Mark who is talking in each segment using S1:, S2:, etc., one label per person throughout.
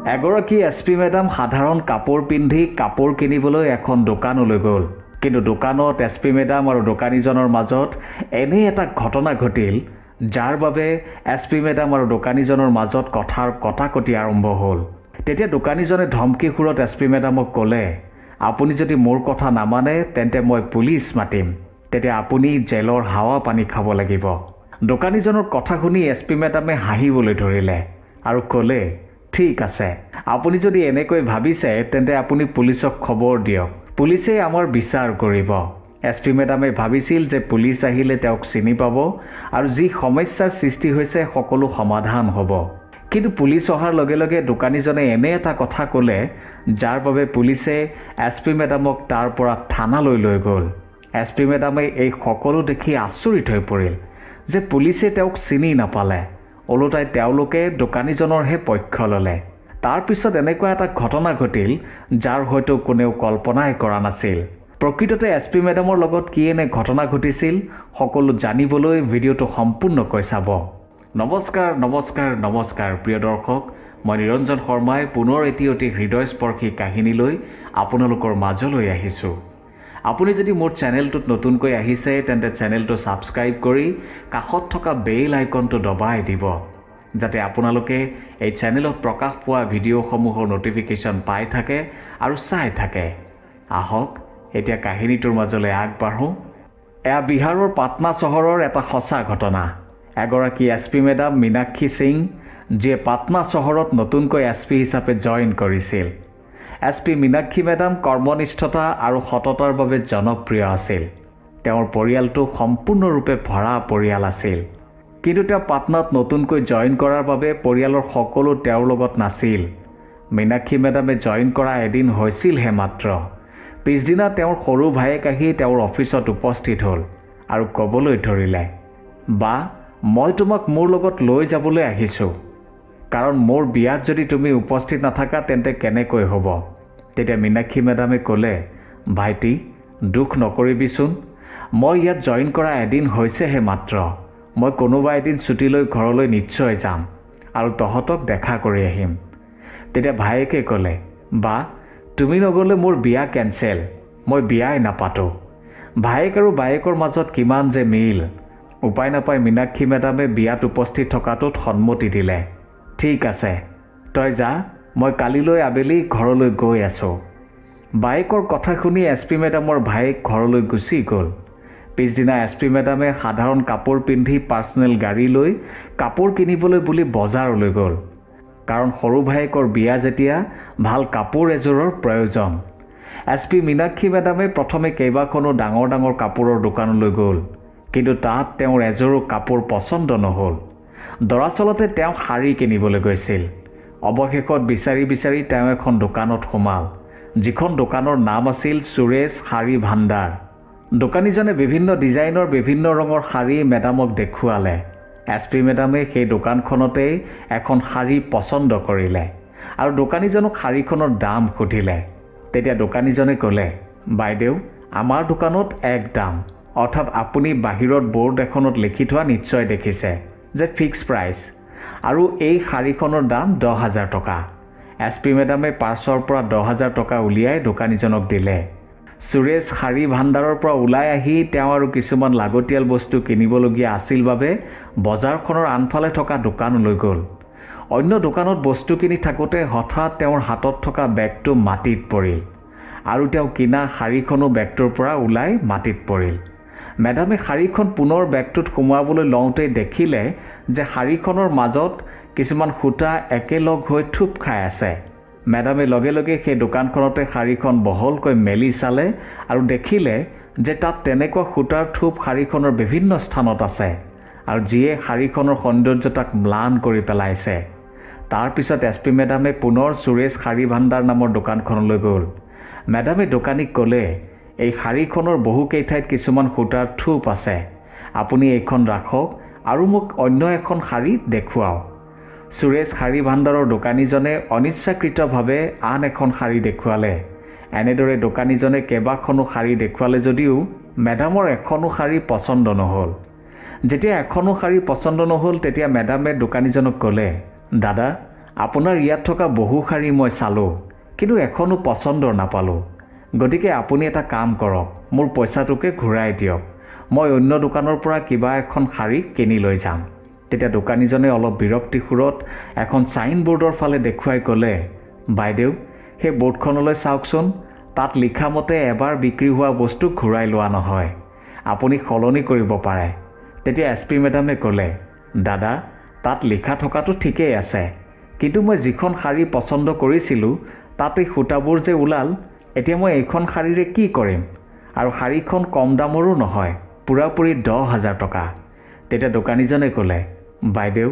S1: এগৰাকী SP madam সাধাৰণ কাপোৰ পিন্ধি কাপোৰ কিনিবলৈ এখন দোকানলৈ গ'ল। কিন্তু দোকানত এছপি মেডাম আৰু দোকানীজনৰ মাজত এনে এটা ঘটনা ঘটিল, যাৰ বাবে এছপি মেডাম আৰু দোকানীজনৰ মাজত কথাৰ কটাকটি আৰম্ভ হ'ল। তেতিয়া দোকানীজনে ধমকি সুৰত এছপি মেডামক ক'লে, আপুনি যদি মোৰ কথা নামানে তেন্তে মই পুলিচ মাতিম, তেতিয়া আপুনি জেলৰ হাৱা পানী খাব লাগিব। দোকানীজনৰ কথা শুনি এছপি মেডামে হাঁহিবলৈ ধৰিলে আৰু ক'লে, ঠিক আছে, আপুনি যদি এনেকৈ ভাবিছে তেন্তে আপুনি পুলিচক খবৰ দিয়ক, পুলিচে আমাৰ বিচাৰ কৰিব। এছপি মেডামে ভাবিছিল যে পুলিচ আহিলে তেওঁক চিনি পাব আৰু যি সমস্যাৰ সৃষ্টি হৈছে সকলো সমাধান হ'ব। কিন্তু পুলিচ অহাৰ লগে লগে দোকানীজনে এনে এটা কথা ক'লে, যাৰ বাবে পুলিচে এছপি মেডামক তাৰ পৰা থানালৈ লৈ গ'ল। এছপি মেডামে এই সকলো দেখি আচৰিত হৈ পৰিল যে পুলিচে তেওঁক চিনি নাপালে, ওলোটাই তেওঁলোকে দোকানীজনৰহে পক্ষ ল'লে। তাৰ পিছত এনেকুৱা এটা ঘটনা ঘটিল, যাৰ হয়তো কোনেও কল্পনাই কৰা নাছিল। প্ৰকৃততে এছপি মেডামৰ লগত কি এনে ঘটনা ঘটিছিল, সকলো জানিবলৈ ভিডিঅ'টো সম্পূৰ্ণকৈ চাব। নমস্কাৰ নমস্কাৰ নমস্কাৰ প্ৰিয় দৰ্শক, মই নিৰঞ্জন শৰ্মাই পুনৰ এটি অতি হৃদয়স্পৰ্শী কাহিনীলৈ আপোনালোকৰ মাজলৈ আহিছোঁ। আপুনি যদি মোৰ চেনেলটোত নতুনকৈ আহিছে তেন্তে চেনেলটো ছাবস্ক্ৰাইব কৰি কাষত থকা বেল আইকনটো দবাই দিব, যাতে আপোনালোকে এই চেনেলত প্ৰকাশ পোৱা ভিডিঅ'সমূহৰ ন'টিফিকেশ্যন পাই থাকে আৰু চাই থাকে। আহক এতিয়া কাহিনীটোৰ মাজলৈ আগবাঢ়োঁ। এয়া বিহাৰৰ পাটনা চহৰৰ এটা সঁচা ঘটনা। এগৰাকী এছপি মেডাম মীনাক্ষী সিং, যিয়ে পাটনা চহৰত নতুনকৈ এছপি হিচাপে জইন কৰিছিল। এছপি মীনাক্ষী মেডাম কৰ্মনিষ্ঠতা আৰু সততাৰ বাবে জনপ্ৰিয় আছিল। তেওঁৰ পৰিয়ালটো সম্পূৰ্ণৰূপে ভৰা পৰিয়াল আছিল। কিন্তু তেওঁ পাটনাত নতুনকৈ জইন কৰাৰ বাবে পৰিয়ালৰ সকলো তেওঁৰ লগত নাছিল। মীনাক্ষী মেডামে জইন কৰা এদিন হৈছিলহে মাত্ৰ। পিছদিনা তেওঁৰ সৰু ভায়েক আহি তেওঁৰ অফিচত উপস্থিত হ'ল আৰু ক'বলৈ ধৰিলে, বা মই তোমাক মোৰ লগত লৈ যাবলৈ আহিছোঁ, কাৰণ মোৰ বিয়াত যদি তুমি উপস্থিত নাথাকা তেন্তে কেনেকৈ হ'ব। তেতিয়া মীনাক্ষী মেডামে ক'লে, ভাইটি দুখ নকৰিবিচোন, মই ইয়াত জইন কৰা এদিন হৈছেহে মাত্ৰ। মই কোনোবা এদিন ছুটী লৈ ঘৰলৈ নিশ্চয় যাম আৰু তহঁতক দেখা কৰি আহিম। তেতিয়া ভায়েকে ক'লে, বা তুমি নগ'লে মোৰ বিয়া কেঞ্চেল, মই বিয়াই নাপাতোঁ। ভায়েক আৰু বায়েকৰ মাজত কিমান যে মিল। উপায় নাপাই মীনাক্ষী মেডামে বিয়াত উপস্থিত থকাটোত সন্মতি দিলে। ঠিক আছে, তই যা, মই কালিলৈ আবেলি ঘৰলৈ গৈ আছোঁ। বায়েকৰ কথা শুনি এছপি মেডামৰ ভায়েক ঘৰলৈ গুচি গ'ল। পিছদিনা এছপি মেডামে সাধাৰণ কাপোৰ পিন্ধি পাৰ্চনেল গাড়ী লৈ কাপোৰ কিনিবলৈ বুলি বজাৰলৈ গ'ল, কাৰণ সৰু ভায়েকৰ বিয়া যেতিয়া ভাল কাপোৰ এযোৰৰ প্ৰয়োজন। এছপি মীনাক্ষী মেডামে প্ৰথমে কেইবাখনো ডাঙৰ ডাঙৰ কাপোৰৰ দোকানলৈ গ'ল, কিন্তু তাত তেওঁৰ এযোৰো কাপোৰ পচন্দ নহ'ল। দৰাচলতে তেওঁ শাৰী কিনিবলৈ গৈছিল। অৱশেষত বিচাৰি বিচাৰি তেওঁ এখন দোকানত সোমাল, যিখন দোকানৰ নাম আছিল সুৰেশ শাৰী ভাণ্ডাৰ। দোকানীজনে বিভিন্ন ডিজাইনৰ বিভিন্ন ৰঙৰ শাৰী মেডামক দেখুৱালে। এছপি মেডামে সেই দোকানখনতেই এখন শাৰী পচন্দ কৰিলে আৰু দোকানীজনক শাৰীখনৰ দাম সুধিলে। তেতিয়া দোকানীজনে ক'লে, বাইদেউ আমাৰ দোকানত এক দাম, অৰ্থাৎ আপুনি বাহিৰত বৰ্ড এখনত লিখি থোৱা নিশ্চয় দেখিছে যে ফিক্স প্ৰাইচ, আৰু এই শাৰীখনৰ দাম 10,000 টকা। এছপি মেডামে পাৰ্চৰ পৰা 10,000 টকা উলিয়াই দোকানীজনক দিলে। সুৰেশ শাৰী ভাণ্ডাৰৰ পৰা ওলাই আহি তেওঁ আৰু কিছুমান লাগতিয়াল বস্তু কিনিবলগীয়া আছিল বাবে বজাৰখনৰ আনফালে থকা দোকানলৈ গ'ল। অন্য দোকানত বস্তু কিনি থাকোঁতে হঠাৎ তেওঁৰ হাতত থকা বেগটো মাটিত পৰিল আৰু তেওঁ কিনা শাৰীখনো বেগটোৰ পৰা ওলাই মাটিত পৰিল। মেডামে শাৰীখন পুনৰ বেগটোত সোমোৱাবলৈ লওঁতেই দেখিলে যে শাৰীখনৰ মাজত কিছুমান সূতা একেলগ হৈ থুপ খাই আছে। মেডামে লগে লগে সেই দোকানখনতে শাৰীখন বহলকৈ মেলি চালে আৰু দেখিলে যে তাত তেনেকুৱা সূতাৰ থুপ শাৰীখনৰ বিভিন্ন স্থানত আছে আৰু যিয়ে শাৰীখনৰ সৌন্দৰ্যতাক ম্লান কৰি পেলাইছে। তাৰপিছত এছপি মেডামে পুনৰ সুৰেশ শাৰী ভাণ্ডাৰ নামৰ দোকানখনলৈ গ'ল। মেডামে দোকানীক ক'লে, এই শাৰীখনৰ বহুকেইঠাইত কিছুমান সূতাৰ থুপ আছে, আপুনি এইখন ৰাখক আৰু মোক অন্য এখন শাৰী দেখুৱাওক। সুৰেশ শাৰী ভাণ্ডাৰৰ দোকানীজনে অনিচ্ছাকৃতভাৱে আন এখন শাৰী দেখুৱালে। এনেদৰে দোকানীজনে কেইবাখনো শাৰী দেখুৱালে যদিও মেডামৰ এখনো শাৰী পচন্দ নহ'ল। যেতিয়া এখনো শাৰী পচন্দ নহ'ল তেতিয়া মেডামে দোকানীজনক ক'লে, দাদা আপোনাৰ ইয়াত থকা বহু শাৰী মই চালোঁ, কিন্তু এখনো পচন্দৰ নাপালোঁ। গতিকে আপুনি এটা কাম কৰক, মোৰ পইচাটোকে ঘূৰাই দিয়ক। মই অন্য দোকানৰ পৰা কিবা এখন শাৰী কিনি লৈ যাম। তেতিয়া দোকানীজনে অলপ বিৰক্তি সুৰত এখন চাইন বোৰ্ডৰ ফালে দেখুৱাই ক'লে, বাইদেউ, সেই বোৰ্ডখনলৈ চাওকচোন। তাত লিখা মতে এবাৰ বিক্ৰী হোৱা বস্তু ঘূৰাই লোৱা নহয়, আপুনি সলনি কৰিব পাৰে। তেতিয়া SP মেডামে ক'লে, দাদা, তাত লিখা থকাটো ঠিকেই আছে, কিন্তু মই যিখন শাৰী পচন্দ কৰিছিলোঁ তাত এই সূতাবোৰ যে ওলাল, এতিয়া মই এইখন শাৰীৰে কি কৰিম? আৰু শাৰীখন কম দামৰো নহয়, পূৰাপূৰি 10,000 টকা। তেতিয়া দোকানীজনে ক'লে, বাইদেউ,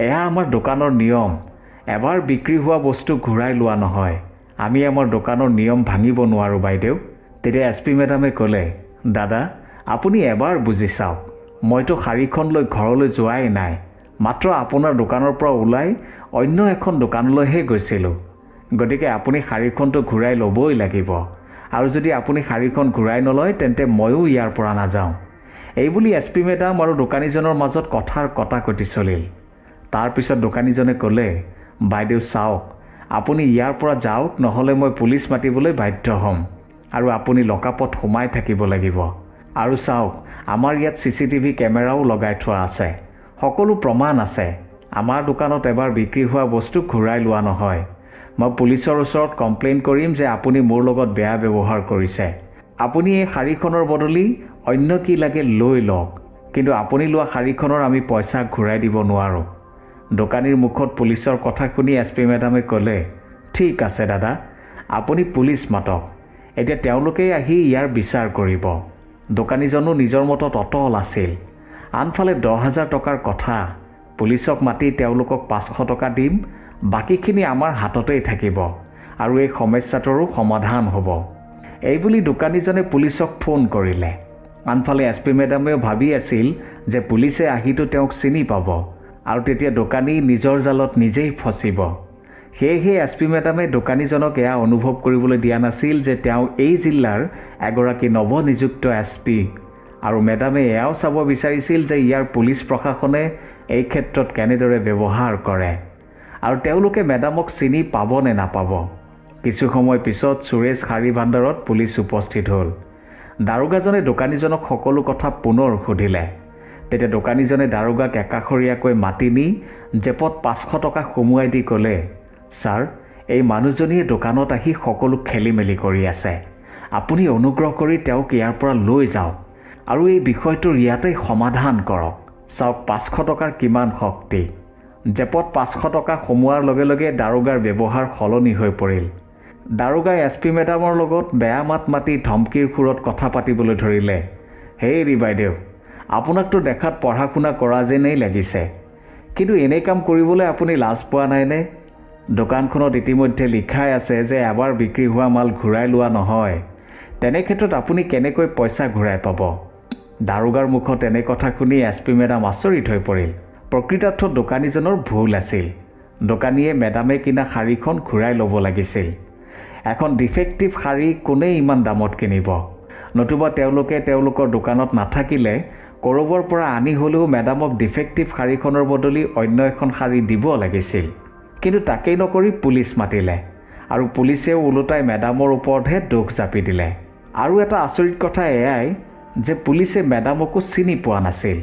S1: এয়া আমাৰ দোকানৰ নিয়ম। এবাৰ বিক্ৰী হোৱা বস্তু ঘূৰাই লোৱা নহয়। আমি আমাৰ দোকানৰ নিয়ম ভাঙিব নোৱাৰোঁ বাইদেউ। তেতিয়া SP মেডামে ক'লে, দাদা, আপুনি এবাৰ বুজি চাওক, মইতো শাৰীখন লৈ ঘৰলৈ যোৱাই নাই, মাত্ৰ আপোনাৰ দোকানৰ পৰা ওলাই অন্য এখন দোকানলৈহে গৈছিলোঁ। গতিকে আপুনি শাৰীখনটো ঘূৰাই ল'বই লাগিব, আৰু যদি আপুনি শাৰীখন ঘূৰাই নলয় তেন্তে ময়ো ইয়াৰ পৰা নাযাওঁ। এইবুলি SP মেডাম আৰু দোকানীজনৰ মাজত কথাৰ কটাকটি চলিল। তাৰপিছত দোকানীজনে ক'লে, বাইদেউ চাওক, আপুনি ইয়াৰ পৰা যাওক, নহ'লে মই পুলিচ মাতিবলৈ বাধ্য হ'ম, আৰু আপুনি লকআপত সোমাই থাকিব লাগিব। আৰু চাওক, আমাৰ ইয়াত CCTV কেমেৰাও লগাই থোৱা আছে, সকলো প্ৰমাণ আছে। আমাৰ দোকানত এবাৰ বিক্ৰী হোৱা বস্তু ঘূৰাই লোৱা নহয়। মই পুলিচৰ ওচৰত কমপ্লেইন কৰিম যে আপুনি মোৰ লগত বেয়া ব্যৱহাৰ কৰিছে। আপুনি এই শাৰীখনৰ বদলি অন্য কি লাগে লৈ লওক, কিন্তু আপুনি লোৱা শাৰীখনৰ আমি পইচা ঘূৰাই দিব নোৱাৰোঁ। দোকানীৰ মুখত পুলিচৰ কথা শুনি SP মেডামে ক'লে, ঠিক আছে দাদা, আপুনি পুলিচ মাতক, এতিয়া তেওঁলোকেই আহি ইয়াৰ বিচাৰ কৰিব। দোকানীজনো নিজৰ মতত অটল আছিল। আনফালে 10,000 টকাৰ কথা, পুলিচক মাতি তেওঁলোকক 500 টকা দিম, বাকীখিনি আমাৰ হাততেই থাকিব, আৰু এই সমস্যাটোৰো সমাধান হ'ব। এইবুলি দোকানীজনে পুলিচক ফোন কৰিলে। আনফালে SP মেডামেও ভাবি আছিল যে পুলিচে আহিতো তেওঁক চিনি পাব, আৰু তেতিয়া দোকানী নিজৰ জালত নিজেই ফচিব। সেয়েহে SP মেডামে দোকানীজনক এয়া অনুভৱ কৰিবলৈ দিয়া নাছিল যে তেওঁ এই জিলাৰ এগৰাকী নৱনিযুক্ত SP, আৰু মেডামে এয়াও চাব বিচাৰিছিল যে ইয়াৰ পুলিচ প্ৰশাসনে এই ক্ষেত্ৰত কেনেদৰে ব্যৱহাৰ কৰে, আৰু তেওঁলোকে মেডামক চিনি পাব নে নাপাব। কিছু সময় পিছত সুৰেশ শাৰী ভাণ্ডাৰত পুলিচ উপস্থিত হ'ল। দাৰোগাজনে দোকানীজনক সকলো কথা পুনৰ সুধিলে। তেতিয়া দোকানীজনে দাৰোগাক একাষৰীয়াকৈ মাতি নি জেপত 500 টকা সুমুৱাই দি ক'লে, ছাৰ, এই মানুহজনীয়ে দোকানত আহি সকলো খেলি মেলি কৰি আছে। আপুনি অনুগ্ৰহ কৰি তেওঁক ইয়াৰ পৰা লৈ যাওক, আৰু এই বিষয়টোৰ ইয়াতেই সমাধান কৰক। চাওক, 500 টকাৰ কিমান শক্তি। জেপত 500 টকা সোমোৱাৰ লগে লগে দাৰোগাৰ ব্যৱহাৰ সলনি হৈ পৰিল। দাৰোগাই SP মেডামৰ লগত বেয়া মাত মাতি ধমকিৰ সুৰত কথা পাতিবলৈ ধৰিলে। হেৰি বাইদেউ, আপোনাকতো দেখাত পঢ়া শুনা কৰা যেনেই লাগিছে, কিন্তু এনে কাম কৰিবলৈ আপুনি লাজ পোৱা নাইনে? দোকানখনত ইতিমধ্যে লিখাই আছে যে এবাৰ বিক্ৰী হোৱা মাল ঘূৰাই লোৱা নহয়। তেনে ক্ষেত্ৰত আপুনি কেনেকৈ পইচা ঘূৰাই পাব? দাৰোগাৰ মুখত এনে কথা শুনি SP মেডাম আচৰিত হৈ পৰিল। প্ৰকৃতাৰ্থত দোকানীজনৰ ভুল আছিল। দোকানীয়ে মেডামে কিনা শাৰীখন ঘূৰাই ল'ব লাগিছিল। এখন ডিফেক্টিভ শাৰী কোনে ইমান দামত কিনিব? নতুবা তেওঁলোকে তেওঁলোকৰ দোকানত নাথাকিলে ক'ৰবাৰ পৰা আনি হ'লেও মেডামক ডিফেক্টিভ শাৰীখনৰ বদলি অন্য এখন শাৰী দিব লাগিছিল। কিন্তু তাকেই নকৰি পুলিচ মাতিলে, আৰু পুলিচেও ওলোটাই মেডামৰ ওপৰতহে দোষ জাপি দিলে। আৰু এটা আচৰিত কথা এয়াই যে পুলিচে মেডামকো চিনি পোৱা নাছিল।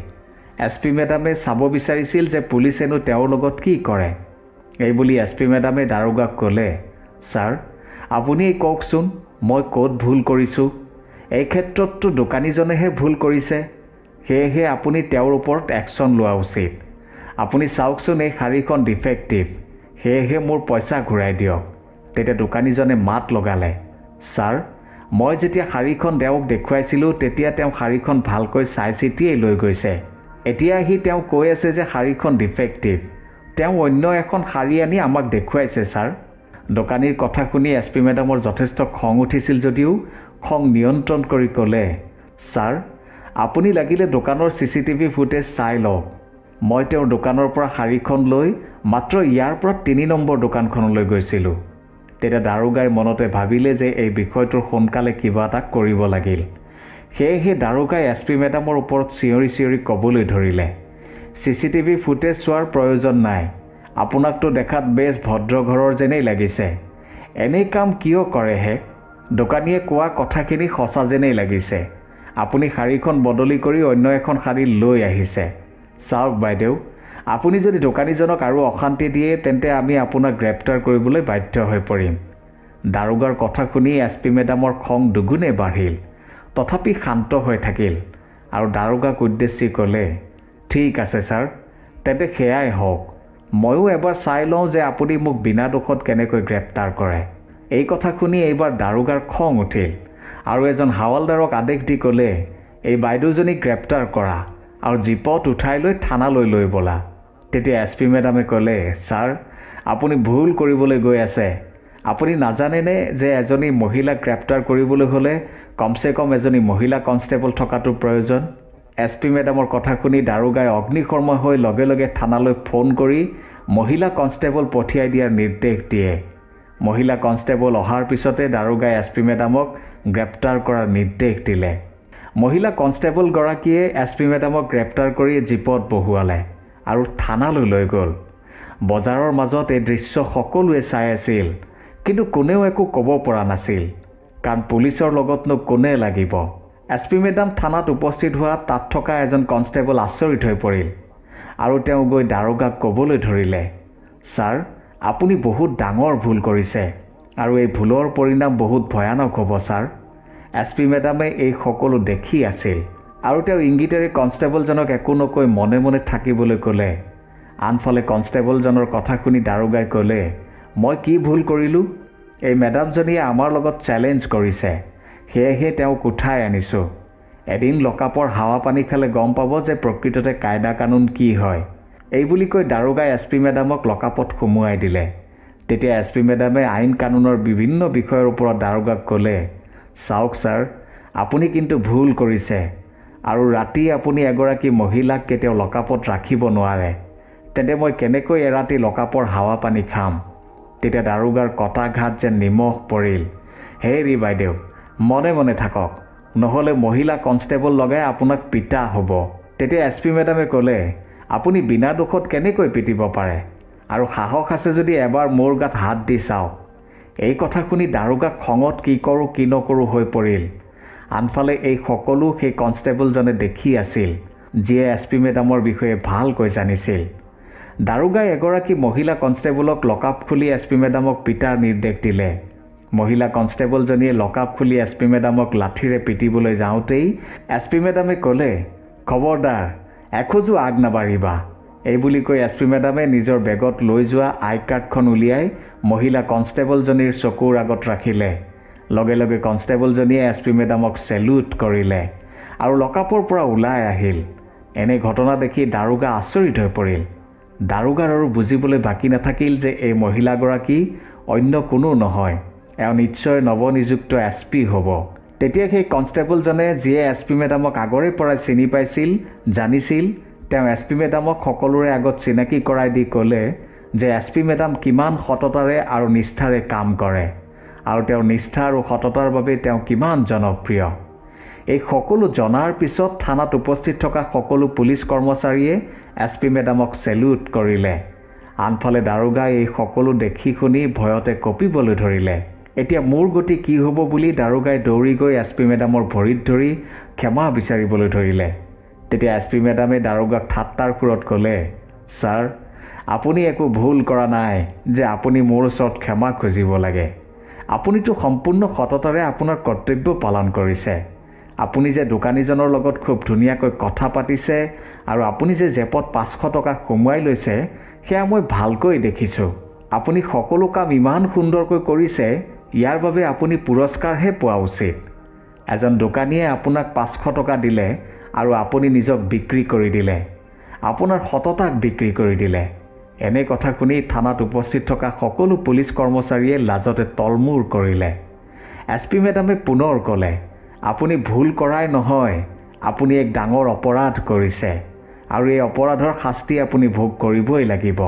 S1: SP মেডামে চাব বিচাৰিছিল যে পুলিচেনো তেওঁৰ লগত কি কৰে। এইবুলি SP মেডামে দাৰোগাক ক'লে, ছাৰ, আপুনি কওকচোন, মই ক'ত ভুল কৰিছোঁ? এই ক্ষেত্ৰততো দোকানীজনেহে ভুল কৰিছে, সেয়েহে আপুনি তেওঁৰ ওপৰত একশ্যন লোৱা উচিত। আপুনি চাওকচোন, এই শাৰীখন ডিফেক্টিভ, সেয়েহে মোৰ পইচা ঘূৰাই দিয়ক। তেতিয়া দোকানীজনে মাত লগালে, ছাৰ, মই যেতিয়া শাৰীখন তেওঁক দেখুৱাইছিলোঁ তেতিয়া তেওঁ শাৰীখন ভালকৈ চাই চিতিয়েই লৈ গৈছে। এতিয়া আহি তেওঁ কৈ আছে যে শাৰীখন ডিফেক্টিভ। তেওঁ অন্য এখন শাৰী আনি আমাক দেখুৱাইছে ছাৰ। দোকানীৰ কথা শুনি SP মেডামৰ যথেষ্ট খং উঠিছিল যদিও খং নিয়ন্ত্ৰণ কৰি ক'লে, ছাৰ, আপুনি লাগিলে দোকানৰ CCTV ফুটেজ চাই লওক। মই তেওঁৰ দোকানৰ পৰা শাৰীখন লৈ মাত্ৰ ইয়াৰ পৰা 3 নম্বৰ দোকানখনলৈ গৈছিলোঁ। তেতিয়া দাৰোগাই মনতে ভাবিলে যে এই বিষয়টোৰ সোনকালে কিবা এটা কৰিব লাগিল। সেয়েহে দাৰোগাই SP মেডামৰ ওপৰত চিঞৰি চিঞৰি ক'বলৈ ধৰিলে, CCTV ফুটেজ চোৱাৰ প্ৰয়োজন নাই, আপোনাকতো দেখাত বেছ ভদ্ৰ ঘৰৰ যেনেই লাগিছে। এনেই কাম কিয় কৰে হে? দোকানীয়ে কোৱা কথাখিনি সঁচা যেনেই লাগিছে। আপুনি শাড়ীখন বদলি কৰি অন্য এখন শাড়ী লৈ আহিছে। চাওক বাইদেউ, আপুনি যদি দোকানীজনক আৰু অশান্তি দিয়ে তেন্তে আমি আপোনাক গ্ৰেপ্তাৰ কৰিবলৈ বাধ্য হৈ পৰিম। দাৰোগাৰ কথা শুনি SP মেডামৰ খং দুগুণে বাঢ়িল। তথাপি শান্ত হৈ থাকিল আৰু দাৰোগাক উদ্দেশ্যি ক'লে, ঠিক আছে ছাৰ, তেন্তে সেয়াই হওক। ময়ো এবাৰ চাই লওঁ যে আপুনি মোক বিনা দোষত কেনেকৈ গ্ৰেপ্তাৰ কৰে। এই কথা শুনি এইবাৰ দাৰোগাৰ খং উঠিল আৰু এজন হাৱালদাৰক আদেশ দি ক'লে, এই বাইদেউজনীক গ্ৰেপ্তাৰ কৰা আৰু জীপত উঠাই লৈ থানালৈ লৈ ব'লা। তেতিয়া SP মেডামে ক'লে, ছাৰ, আপুনি ভুল কৰিবলৈ গৈ আছে। আপুনি নাজানেনে যে এজনী মহিলাক গ্ৰেপ্তাৰ কৰিবলৈ হ'লে কমচে কম এজনী মহিলা কনষ্টেবল থকাটো প্ৰয়োজন। SP মেডামৰ কথা শুনি দাৰোগাই অগ্নিশৰ্মা হৈ লগে লগে থানালৈ ফোন কৰি মহিলা কনষ্টেবল পঠিয়াই দিয়াৰ নিৰ্দেশ দিয়ে। মহিলা কনষ্টেবল অহাৰ পিছতে দাৰোগাই SP মেডামক গ্ৰেপ্তাৰ কৰাৰ নিৰ্দেশ দিলে। মহিলা কনষ্টেবলগৰাকীয়ে SP মেডামক গ্ৰেপ্তাৰ কৰি জীপত বহুৱালে আৰু থানালৈ লৈ গ'ল। বজাৰৰ মাজত এই দৃশ্য সকলোৱে চাই আছিল, কিন্তু কোনেও একো ক'ব পৰা নাছিল, কাৰণ পুলিচৰ লগতনো কোনে লাগিব। SP মেডাম থানাত উপস্থিত হোৱা তাত থকা এজন কনষ্টেবল আচৰিত হৈ পৰিল আৰু তেওঁ গৈ দাৰোগাক ক'বলৈ ধৰিলে, ছাৰ, আপুনি বহুত ডাঙৰ ভুল কৰিছে আৰু এই ভুলৰ পৰিণাম বহুত ভয়ানক হ'ব ছাৰ। SP মেডামে এই সকলো দেখি আছিল আৰু তেওঁ ইংগিতেৰে কনষ্টেবলজনক একো নকৈ মনে মনে থাকিবলৈ ক'লে। আনফালে কনষ্টেবলজনৰ কথা শুনি দাৰোগাই ক'লে, মই কি ভুল কৰিলোঁ? এই মেডামজনীয়ে আমাৰ লগত চেলেঞ্জ কৰিছে, সেয়েহে তেওঁক উঠাই আনিছোঁ। এদিন লকআপৰ হাৱা পানী খালে গম পাব যে প্ৰকৃততে কায়দা কানুন কি হয়। এই বুলি কৈ দাৰোগাই SP মেডামক লকআপত সুমুৱাই দিলে। তেতিয়া SP মেডামে আইন কানুনৰ বিভিন্ন বিষয়ৰ ওপৰত দাৰোগাক ক'লে, চাওক ছাৰ, আপুনি কিন্তু ভুল কৰিছে আৰু ৰাতি আপুনি এগৰাকী মহিলাক কেতিয়াও লকআপত ৰাখিব নোৱাৰে। তেন্তে মই কেনেকৈ এৰাতি লকআপৰ হাৱা পানী খাম? তেতিয়া দাৰোগাৰ কটাঘাত যেন নিমখ পৰিল। হেৰি বাইদেউ, মনে মনে থাকক, নহ'লে মহিলা কনষ্টেবল লগাই আপোনাক পিটা হ'ব। তেতিয়া SP মেডামে ক'লে, আপুনি বিনা দোষত কেনেকৈ পিটিব পাৰে? আৰু সাহস আছে যদি এবাৰ মোৰ গাত হাত দি চাওক। এই কথা শুনি দাৰোগা খঙত কি কৰোঁ কি নকৰোঁ হৈ পৰিল। আনফালে এই সকলো সেই কনষ্টেবলজনে দেখি আছিল, যিয়ে SP মেডামৰ বিষয়ে ভালকৈ জানিছিল। দাৰোগাই এগৰাকী মহিলা কনষ্টেবলক লকআপ খুলি SP মেডামক পিটাৰ নিৰ্দেশ দিলে। মহিলা কনষ্টেবলজনীয়ে লকআপ খুলি SP মেডামক লাঠিৰে পিটিবলৈ যাওঁতেই SP মেডামে ক'লে, খবৰদাৰ, এখোজো আগ নাবাঢ়িবা। এই বুলি কৈ SP মেডামে নিজৰ বেগত লৈ যোৱা আই কাৰ্ডখন উলিয়াই মহিলা কনষ্টেবলজনীৰ চকুৰ আগত ৰাখিলে। লগে লগে কনষ্টেবলজনীয়ে SP মেডামক চেলুট কৰিলে আৰু লকআপৰ পৰা ওলাই আহিল। এনে ঘটনা দেখি দাৰোগা আচৰিত হৈ পৰিল। দাৰোগাৰ আৰু বুজিবলৈ বাকী নাথাকিল যে এই মহিলাগৰাকী অন্য কোনো নহয়, এওঁ নিশ্চয় নৱনিযুক্ত SP হ'ব। তেতিয়া সেই কনষ্টেবলজনে, যিয়ে SP মেডামক আগৰে পৰাই চিনি পাইছিল, জানিছিল, তেওঁ SP মেডামক সকলোৰে আগত চিনাকি কৰাই দি ক'লে যে SP মেডাম কিমান সততাৰে আৰু নিষ্ঠাৰে কাম কৰে আৰু তেওঁৰ নিষ্ঠা আৰু সততাৰ বাবে তেওঁ কিমান জনপ্ৰিয়। এই সকলো জনাৰ পিছত থানাত উপস্থিত থকা সকলো পুলিচ কৰ্মচাৰীয়ে SP মেডামক চেলুট কৰিলে। আনফালে দাৰোগাই এই সকলো দেখি শুনি ভয়তে কঁপিবলৈ ধৰিলে। এতিয়া মোৰ গতি কি হ'ব বুলি দাৰোগাই দৌৰি গৈ SP মেডামৰ ভৰিত ধৰি ক্ষমা বিচাৰিবলৈ ধৰিলে। তেতিয়া SP মেডামে দাৰোগাক ঠাট্টাৰ সুৰত ক'লে, ছাৰ, আপুনি একো ভুল কৰা নাই যে আপুনি মোৰ ওচৰত ক্ষমা খুজিব লাগে। আপুনিতো সম্পূৰ্ণ সততাৰে আপোনাৰ কৰ্তব্য পালন কৰিছে। আপুনি যে দোকানীজনৰ লগত খুব ধুনীয়াকৈ কথা পাতিছে আৰু আপুনি যে জেপত 500 টকা সোমোৱাই লৈছে, সেয়া মই ভালকৈ দেখিছোঁ। আপুনি সকলো কাম ইমান সুন্দৰকৈ কৰিছে, ইয়াৰ বাবে আপুনি পুৰস্কাৰহে পোৱা উচিত। এজন দোকানীয়ে আপোনাক 500 টকা দিলে আৰু আপুনি নিজক বিক্ৰী কৰি দিলে, আপোনাৰ সততাক বিক্ৰী কৰি দিলে। এনে কথা শুনি থানাত উপস্থিত থকা সকলো পুলিচ কৰ্মচাৰীয়ে লাজতে তলমূৰ কৰিলে। SP মেডামে পুনৰ ক'লে, আপুনি ভুল কৰাই নহয়, আপুনি এক ডাঙৰ অপৰাধ কৰিছে আৰু এই অপৰাধৰ শাস্তি আপুনি ভোগ কৰিবই লাগিব।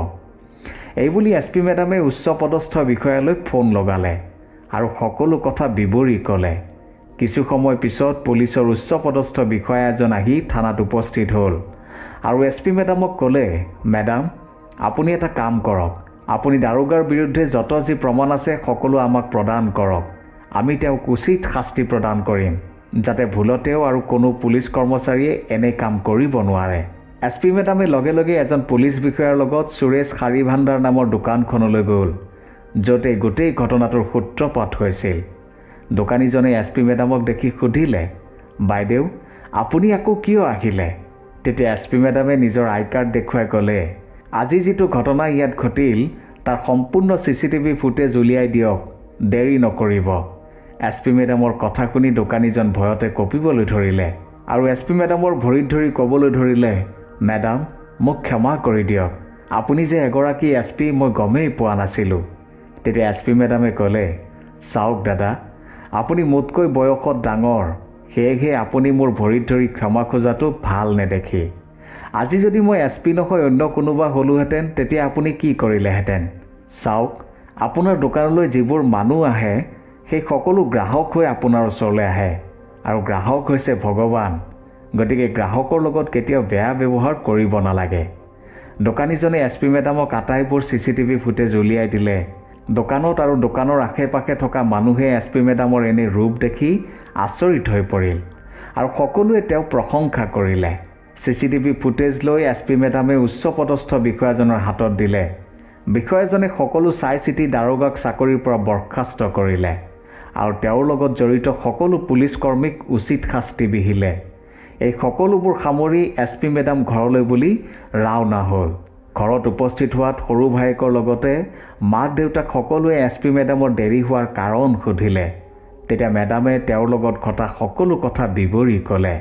S1: এইবুলি SP মেডামে উচ্চপদস্থ বিষয়ালৈ ফোন লগালে আৰু সকলো কথা বিৱৰি ক'লে। কিছু সময় পিছত পুলিচৰ উচ্চপদস্থ বিষয়া এজন আহি থানাত উপস্থিত হ'ল আৰু SP মেডামক ক'লে, মেডাম, আপুনি এটা কাম কৰক, আপুনি দাৰোগাৰ বিৰুদ্ধে যত যি প্ৰমাণ আছে সকলো আমাক প্ৰদান কৰক। আমি তেওঁক উচিত শাস্তি প্ৰদান কৰিম, যাতে ভুলতেও আৰু কোনো পুলিচ কৰ্মচাৰীয়ে এনে কাম কৰিব নোৱাৰে। SP মেডামে লগে লগে এজন পুলিচ বিষয়াৰ লগত সুৰেশ শাৰী ভাণ্ডাৰ নামৰ দোকানখনলৈ গ'ল, য'ত এই গোটেই ঘটনাটোৰ সূত্ৰপাত হৈছিল। দোকানীজনে SP মেডামক দেখি সুধিলে, বাইদেউ আপুনি আকৌ কিয় আহিলে? তেতিয়া SP মেডামে নিজৰ আই কাৰ্ড দেখুৱাই ক'লে, আজি যিটো ঘটনা ইয়াত ঘটিল তাৰ সম্পূৰ্ণ CCTV ফুটেজ উলিয়াই দিয়ক, দেৰি নকৰিব। SP মেডামৰ কথা শুনি দোকানীজন ভয়তে কঁপিবলৈ ধৰিলে আৰু SP মেডামৰ ভৰিত ধৰি ক'বলৈ ধৰিলে, মেডাম মোক ক্ষমা কৰি দিয়ক, আপুনি যে এগৰাকী SP মই গমেই পোৱা নাছিলোঁ। তেতিয়া SP মেডামে ক'লে, চাওক দাদা, আপুনি মোতকৈ বয়সত ডাঙৰ, সেয়েহে আপুনি মোৰ ভৰিত ধৰি ক্ষমা খোজাটো ভাল নেদেখি। আজি যদি মই SP নহয় অন্য কোনোবা হ'লোহেঁতেন তেতিয়া আপুনি কি কৰিলেহেঁতেন? চাওক, আপোনাৰ দোকানলৈ যিবোৰ মানুহ আহে সেই সকলো গ্ৰাহক হৈ আপোনাৰ ওচৰলৈ আহে, আৰু গ্ৰাহক হৈছে ভগৱান। গতিকে গ্ৰাহকৰ লগত কেতিয়াও বেয়া ব্যৱহাৰ কৰিব নালাগে। দোকানীজনে SP মেডামক আটাইবোৰ CCTV ফুটেজ উলিয়াই দিলে। দোকানত আৰু দোকানৰ আশে পাশে থকা মানুহে SP মেডামৰ এনে ৰূপ দেখি আচৰিত হৈ পৰিল আৰু সকলোৱে তেওঁক প্ৰশংসা কৰিলে। CCTV ফুটেজ লৈ SP মেডামে উচ্চপদস্থ বিষয়াজনৰ হাতত দিলে। বিষয়াজনে সকলো চাই চিতি দাৰোগাক চাকৰিৰ পৰা বৰ্খাস্ত কৰিলে আৰু তেওঁৰ লগত জড়িত সকলো পুলিচ কৰ্মীক উচিত শাস্তি বিহিলে। এই সকলোবোৰ সামৰি SP মেডাম ঘৰলৈ বুলি ৰাওনা হ'ল। ঘৰত উপস্থিত হোৱাত সৰু ভায়েকৰ লগতে মাক দেউতাক সকলোৱে SP মেডামৰ দেৰি হোৱাৰ কাৰণ সুধিলে। তেতিয়া মেডামে তেওঁৰ লগত ঘটা সকলো কথা বিৱৰি ক'লে।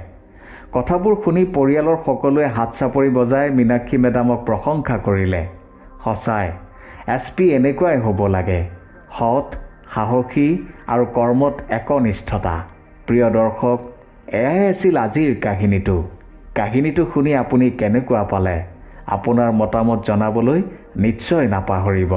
S1: কথাবোৰ শুনি পৰিয়ালৰ সকলোৱে হাত চাপৰি বজাই মীনাক্ষী মেডামক প্ৰশংসা কৰিলে। সঁচাই SP এনেকুৱাই হ'ব লাগে, সৎ, সাহসী আৰু কৰ্মত একনিষ্ঠতা। প্ৰিয় দৰ্শক, এয়াই আছিল আজিৰ কাহিনীটো শুনি আপুনি কেনেকুৱা পালে? আপোনাৰ মতামত জনাবলৈ নিশ্চয় নাপাহৰিব।